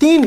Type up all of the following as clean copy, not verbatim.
3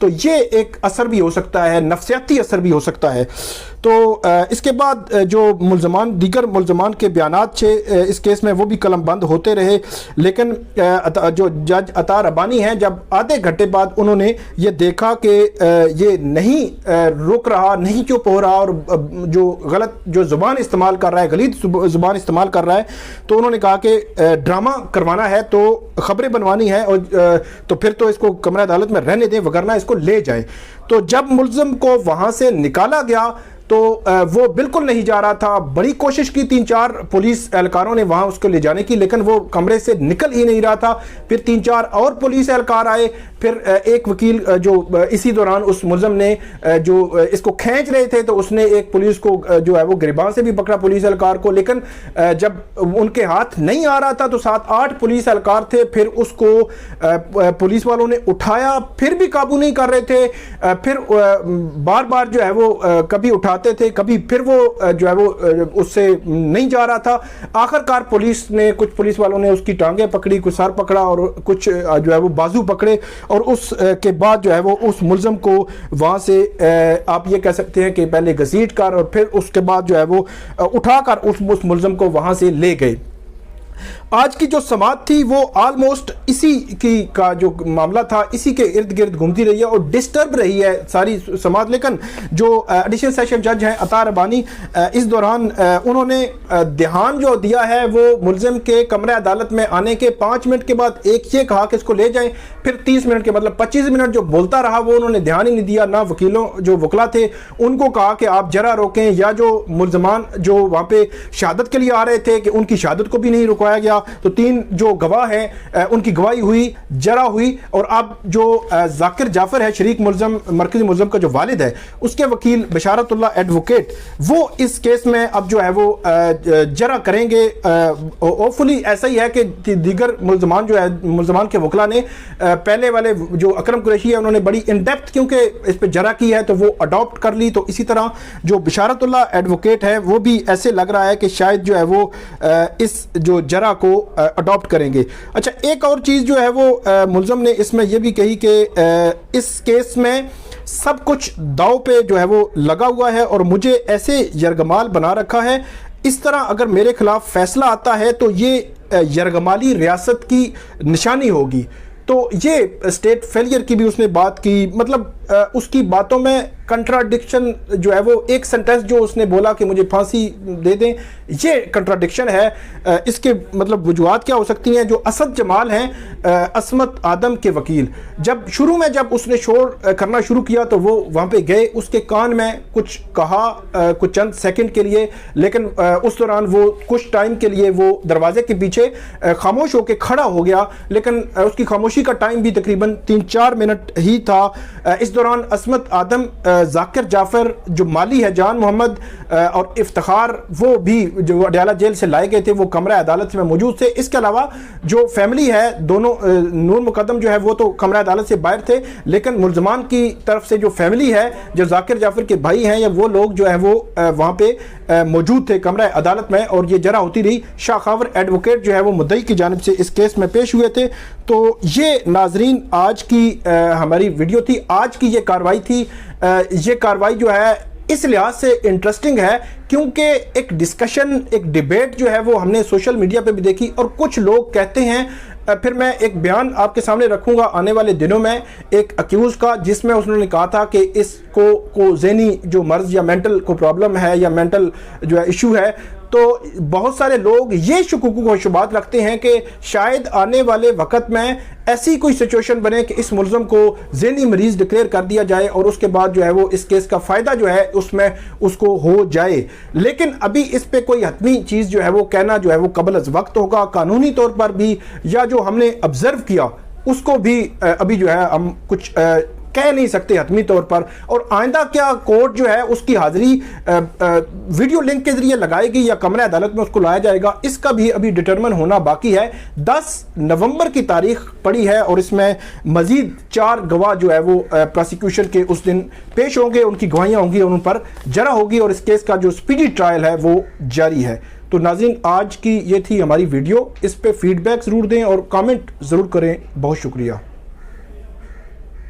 تو یہ ایک اثر بھی ہو سکتا ہے، نفسیاتی اثر بھی ہو سکتا ہے۔ تو اس کے بعد جو دیگر ملزمان کے بیانات تھے اس کیس میں وہ بھی قلم بند ہوتے رہے، لیکن جو جج عطا ربانی ہیں جب آدھے گھنٹے بعد انہوں نے یہ دیکھا کہ یہ نہیں رک رہا، نہیں چپ ہو رہا اور جو غلط جو زبان استعمال کر رہا ہے، غلیظ زبان استعمال کر رہا ہے، تو انہوں نے کہا کہ ڈرامہ کروانا ہے تو خبریں بنوانی ہے اور تو پھر تو اس کو کمرہ عدالت میں رہنے دیں ورنہ اس کو لے جائیں۔ تو جب ملزم کو وہاں سے نکالا گیا تو وہ بالکل نہیں جا رہا تھا، بڑی کوشش کی 3-4 پولیس اہلکاروں نے وہاں اس کو لے جانے کی، لیکن وہ کمرے سے نکل ہی نہیں رہا تھا۔ پھر 3-4 اور پولیس اہلکار آئے، پھر ایک وکیل جو اسی دوران اس ملزم نے جو اس کو کھینچ رہے تھے تو اس نے ایک پولیس کو جو ہے وہ گریباں سے بھی پکڑا پولیس اہلکار کو، لیکن جب ان کے ہاتھ نہیں آ رہا تھا تو 7-8 پولیس اہلکار تھے، پھر اس کو پولیس والوں نے اٹھایا، پھر بھی قابو نہیں کر رہے تھے، پھر بار بار جو ہے وہ کبھی اٹھاتے تھے کبھی پھر وہ جو ہے وہ اس سے نہیں جا رہا تھا۔ آخر کار کچھ پولیس والوں نے اس کی ٹانگیں پکڑی، کچھ سر پکڑا اور کچھ جو ہے وہ بازو پکڑے، اور اس کے بعد جو ہے وہ اس ملزم کو وہاں سے آپ یہ کہہ سکتے ہیں کہ پہلے گھسیٹ کر اور پھر اس کے بعد جو ہے وہ اٹھا کر اس ملزم کو وہاں سے لے گئے۔ آج کی جو سماعت تھی وہ آلموسٹ اسی کا جو معاملہ تھا اسی کے ارد گرد گھومتی رہی ہے اور ڈسٹرب رہی ہے ساری سماعت، لیکن جو ایڈیشنل سیشن جج ہیں عطا ربانی اس دوران انہوں نے دھیان جو دیا ہے وہ ملزم کے کمرہ عدالت میں آنے کے 5 منٹ کے بعد ایک یہ کہا کہ اس کو لے جائیں، پھر 30 منٹ کے مطلب 25 منٹ جو بولتا رہا وہ انہوں نے دھیان ہی نہیں دیا، نہ جو وکلا تھے ان کو کہا کہ آپ جرا روکیں، یا جو ملزمان جو وہاں پہ شہادت کے لیے آ رہے تھے کہ ان کی شہادت کو بھی نہیں رکوایا گیا، تو 3 جو گواہ ہیں ان کی گواہی ہوئی، جرا ہوئی، اور اب جو ذاکر جعفر ہے شریک ملزم مرکزی ملزم کا جو والد ہے اس کے وکیل بشارت اللہ ایڈوکیٹ وہ اس کیس میں اب جو ہے وہ جرا کریں گے۔ ہوپفلی ایسا ہی ہے کہ دیگر ملزمان کے وکلا نے پہلے والے جو اکرم قریشی ہے انہوں نے بڑی ان ڈیپتھ کیونکہ اس پہ جرا کی ہے تو وہ اڈاپٹ کر لی، تو اسی طرح جو بشارت اللہ ایڈوکیٹ ہے وہ بھی ایسے لگ رہا ہے کہ شاید جو ہے وہ اس جو جرا کو اڈاپٹ کریں گے۔ اچھا، ایک اور چیز جو ہے وہ ملزم نے اس میں یہ بھی کہی کہ اس کیس میں سب کچھ داؤ پہ جو ہے وہ لگا ہوا ہے اور مجھے ایسے یرغمال بنا رکھا ہے، اس طرح اگر میرے خلاف فیصلہ آتا ہے تو یہ یرغمالی ریاست کی نشانی ہوگی۔ تو یہ اسٹیٹ فیلئر کی بھی اس نے بات کی، مطلب اس کی باتوں میں کنٹراڈکشن جو ہے وہ ایک سنٹینس جو اس نے بولا کہ مجھے پھانسی دے دیں، یہ کنٹراڈکشن ہے۔ اس کے مطلب وجوہات کیا ہو سکتی ہیں؟ جو اسد جمال ہیں عصمت آدم کے وکیل، جب اس نے شور کرنا شروع کیا تو وہ وہاں پہ گئے، اس کے کان میں کچھ کہا کچھ چند سیکنڈ کے لیے، لیکن اس دوران وہ کچھ ٹائم کے لیے وہ دروازے کے پیچھے خاموش ہو کے کھڑا ہو گیا، لیکن اس کی خاموشی کا ٹائم بھی تقریباً 3-4 منٹ ہی تھا۔ اس دوران عصمت آدم، ذاکر جعفر جو مالی ہے، جان محمد اور افتخار وہ بھی جو اڈیالہ جیل سے لائے گئے تھے وہ کمرہ عدالت میں موجود تھے۔ اس کے علاوہ جو فیملی ہے دونوں، نور مقدم جو ہے وہ تو کمرہ عدالت سے باہر تھے، لیکن ملزمان کی طرف سے جو فیملی ہے جو ذاکر جعفر کے بھائی ہیں یا وہ لوگ جو ہے وہ وہاں پہ موجود تھے کمرہ عدالت میں، اور یہ جرا ہوتی رہی۔ شاہ خاور ایڈوکیٹ جو ہے وہ مدعی کی جانب سے اس کیس میں پیش ہوئے تھے۔ تو یہ ناظرین آج کی ہماری ویڈیو تھی، آج کی یہ کارروائی تھی۔ یہ کارروائی جو ہے اس لحاظ سے انٹرسٹنگ ہے کیونکہ ایک ڈسکشن، ایک ڈیبیٹ جو ہے وہ ہم نے سوشل میڈیا پہ بھی دیکھی، اور کچھ لوگ کہتے ہیں، پھر میں ایک بیان آپ کے سامنے رکھوں گا آنے والے دنوں میں ایک اکیوز کا، جس میں انہوں نے کہا تھا کہ اس کو ذہنی جو مرض یا مینٹل کو پرابلم ہے یا مینٹل جو ہے ایشو ہے، تو بہت سارے لوگ یہ شکوک و شبہات رکھتے ہیں کہ شاید آنے والے وقت میں ایسی کوئی سچویشن بنے کہ اس ملزم کو ذہنی مریض ڈکلیئر کر دیا جائے اور اس کے بعد جو ہے وہ اس کیس کا فائدہ جو ہے اس میں اس کو ہو جائے، لیکن ابھی اس پہ کوئی حتمی چیز جو ہے وہ کہنا جو ہے وہ قبل از وقت ہوگا، قانونی طور پر بھی، یا جو ہم نے آبزرو کیا اس کو بھی ابھی جو ہے ہم کچھ کہہ نہیں سکتے حتمی طور پر۔ اور آئندہ کیا کورٹ جو ہے اس کی حاضری ویڈیو لنک کے ذریعے لگائے گی یا کمرہ عدالت میں اس کو لایا جائے گا، اس کا بھی ابھی ڈٹرمن ہونا باقی ہے۔ 10 نومبر کی تاریخ پڑی ہے اور اس میں مزید 4 گواہ جو ہے وہ پروسیکیوشن کے اس دن پیش ہوں گے، ان کی گواہیاں ہوں گی اور ان پر جرا ہوگی، اور اس کیس کا جو سپیڈی ٹرائل ہے وہ جاری ہے۔ تو ناظرین آج کی یہ تھی ہماری ویڈیو، اس پہ فیڈ بیک ضرور دیں اور کامنٹ ضرور کریں۔ بہت شکریہ۔